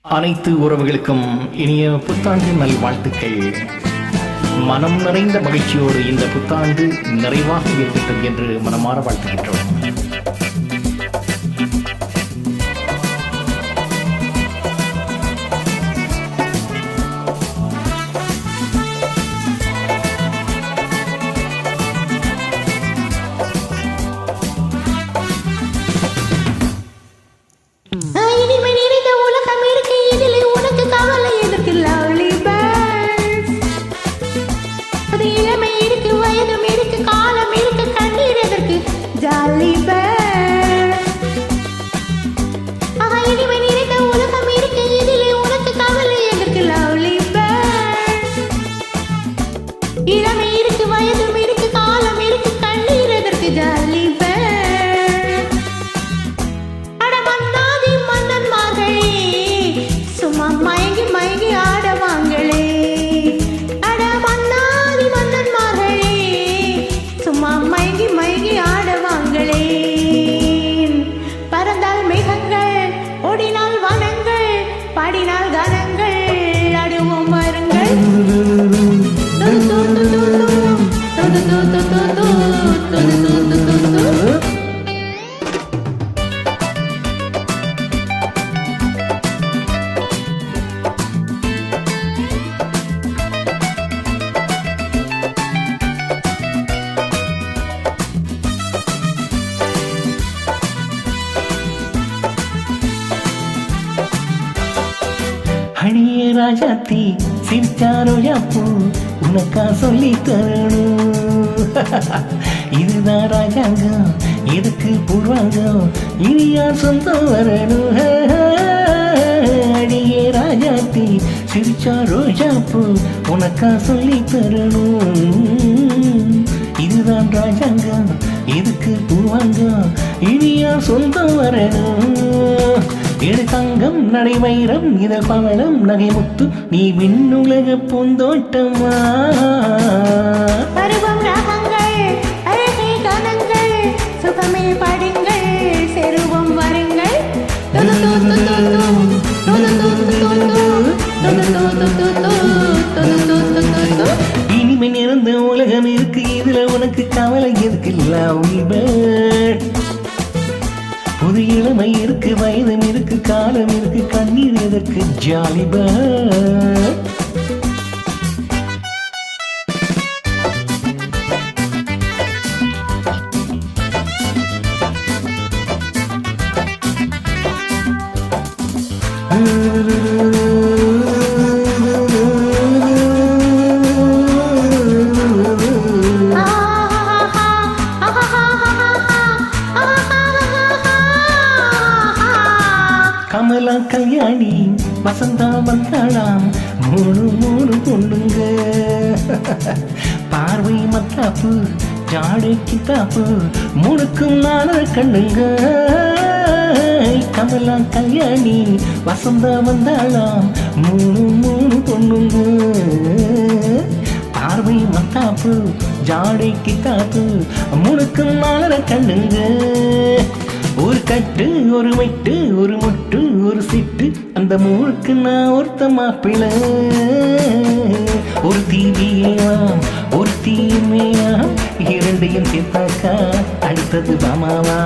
அனைத்து உறவுகளுக்கும் இனிய புத்தாண்டு நல்வாழ்த்துக்கள். மனம் நிறைந்த மகிழ்ச்சியோடு இந்த புத்தாண்டு நிறைவாக இருக்கட்டும் என்று மனமாற வாழ்த்துகின்றோம். அடியே ராஜாத்தி சிரிச்சாரோ யாப்பூ உனக்கா சொல்லி தரணும். இதுதான் ராஜாங்கம், எதுக்கு பூர்வாங்கம், இனி யார் சொந்தம் வரணும். அடியே ராஜாத்தி சிரிச்சாரோ யாப்பூ உனக்கா சொல்லி தரணும். இதுதான் ராஜாங்கம், எதுக்கு பூர்வாங்கம், இனி யார் சொந்தம் வரணும். எடு தங்கம் நடை வைரம் இத பவளம் நகை முத்து நீ விண்ணுலக பூந்தோட்டமா. பருவம் ராகங்கள் அழகை கானங்கள் சுகமே பாடுங்கள் செருவம் வருங்கள். இனிமை நிறைந்த உலகம் இருக்கு, இதுல உனக்கு கவலை எதுக்கு? புது இளமை இருக்கு, வயதும் இருக்கு, காலம் இருக்கு, கண்ணீர் எதற்கு? ஜாலிபா கமலா கல்யாணி வசந்தா வந்தாளாம், மூணு மூணு பொண்ணுங்க. பார்வை மத்தாப்பு ஜாடை கித்தாப்பு முழுக்கும் நான கண்ணுங்க. கமலா கல்யாணி வசந்தா வந்தாளாம், மூணு மூணு பொண்ணுங்க. பார்வை மத்தாப்பு ஜாடை கித்தாப்பு முழுக்கும் நான கண்ணுங்க. ஒரு கட்டு ஒரு வெட்டு ஒரு முட்டு ஒரு சிட்டு அந்த மூணுக்கு நான் ஒருத்த மாப்பிள்ள. ஒரு தீவியாம் ஒரு தீமையாம் இரண்டையும் சேர்த்தாக்கா அடுத்தது மாமாவா.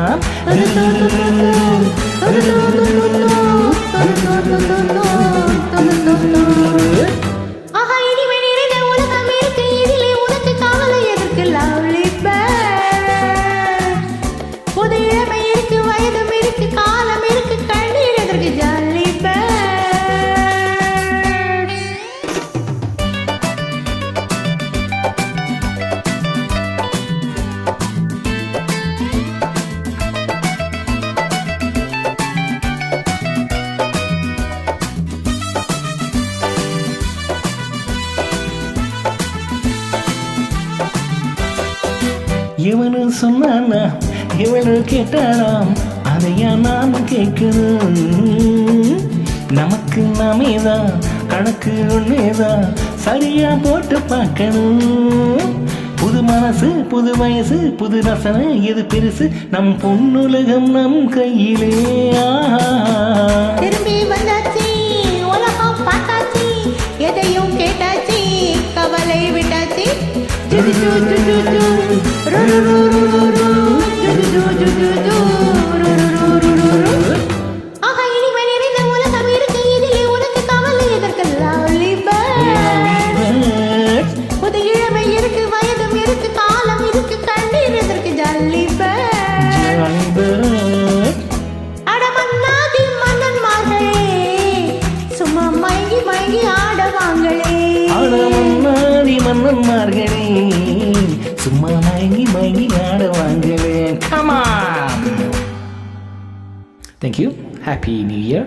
இவனு சொன்னானா இவனு கேட்டாராம், அதையா நானும் கேட்கணும். நமக்கு நாமேதான் கணக்கு ஒன்னேதான் சரியா போட்டு பார்க்கணும். புது மனசு புது வயசு புது ரசனை எது பெருசு, நம் பொன்னுலகம் நம் கையிலே. திரும்பி வந்தாச்சு ஆஹா, இனிமை நிறைந்த உலகம் இருக்கு, இதிலே உனக்கு கவலை எதற்கு? Lovely bird. புது இளமை இருக்கு, வயதும் இருக்கு, காலம் இருக்கு, கண்ணீர் எதற்கு? Jolly bird. அட மன்னாதி மன்னன்மார்களே, சும்மா மயங்கி மயங்கி ஆடவாங்களே. மன்னன்மார்களே சும்மா மயங்கி மயங்கி ஆடுவாங்களே. Come on. Thank you. Happy New Year.